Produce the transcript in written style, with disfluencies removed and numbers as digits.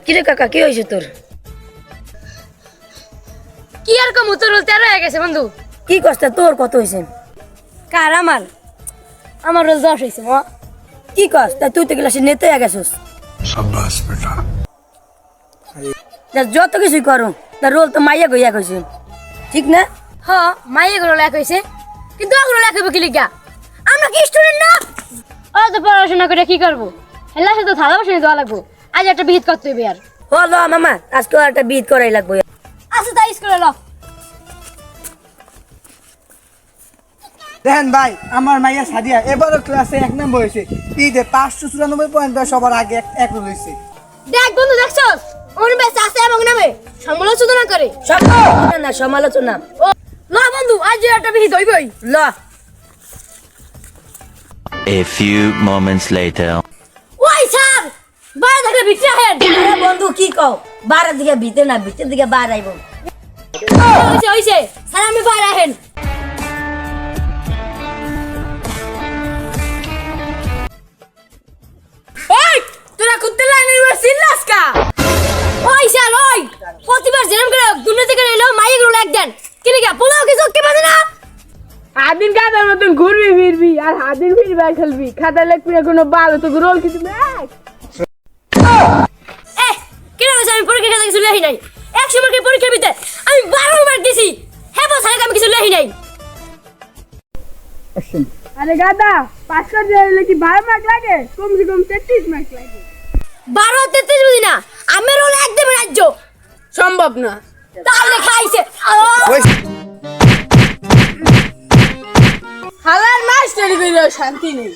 কিরে কাকা কি হয়েছে তোর? কি আর কম তোর 13 হয়ে গেছে বন্ধু। কি কষ্ট তোর কত হয়েছে? কার আমার আমার রোল 10 হয়েছে মা। কি কষ্ট তুই তো ক্লাসে নেতে গেছিস। शाबाश बेटा। যত কিছুই করো তার রোল তো মাইয়া গইয়া কইছে ঠিক না? হ মাইয়ে গুলো লেখ হয়েছে কিন্তু ওগুলো লেখাবো কি লিখা? আমরা কি স্টুডেন্ট না? ও তো পড়াশোনা করে কি করবো? হেলা শুধু থালা বসে দেওয়া লাগবো। আজ একটা বিহিত করতে হবে আর। হলো মামা আজকে একটা বিট করাই লাগবে। আচ্ছা তাই স্কুলে ল। দেখেন ভাই আমার মাইয়া সাদিয়া এবারও ক্লাসে 1 নম্বর হয়েছে। ঈদে 594 পয়েন্ট সবার আগে এক রোল হয়েছে। দেখ বন্ধু দেখছস ওর বেশ আছে এবং নামে সমালোচনা করে। সব না সমালোচনা। ও ল বন্ধু আজ একটা বিহিত হইবই। ল A few moments later. ওই স্যার বাইরে থেকে ভিতরে আহেন। আরে বন্ধু কি কও? বারের দিকে ভিতরে না ভিতরের দিকে বার আইবো। হইছে স্যার আমি বাইরে আহেন। ওই তোরা কুত্তে লাইনের উপর চিল্লাস কা? ওই স্যার ওই প্রতিবার জেরাম করে দুনিয়া থেকে এলো মাইগুলো লাগ দেন কি লিখা পোলাও কিছু কি বাজে না? আদিন কাদার মতন ঘুরবি ফিরবি আর হাদিন ফিরবি আর খেলবি খাতা লিখবি না কোনো বাল তো রোল কিছু ম্যাচ এ কেন আমি পরীক্ষা খাতা কিছু লেখি নাই 100 মার্কের পরীক্ষার ভিতরে আমি 12 মার্ক দিছি হ্যাঁ বস আমি কিছু লেখি নাই। আরে গাদা পাস করতে হলে কি 12 মার্ক লাগে কমসে কম 33 মার্ক লাগে 12 33 বুঝি না আমি রোল একদম রাজ্য সম্ভব না তাহলে খাইছে হালার মাস্টারি কইলো শান্তি নেই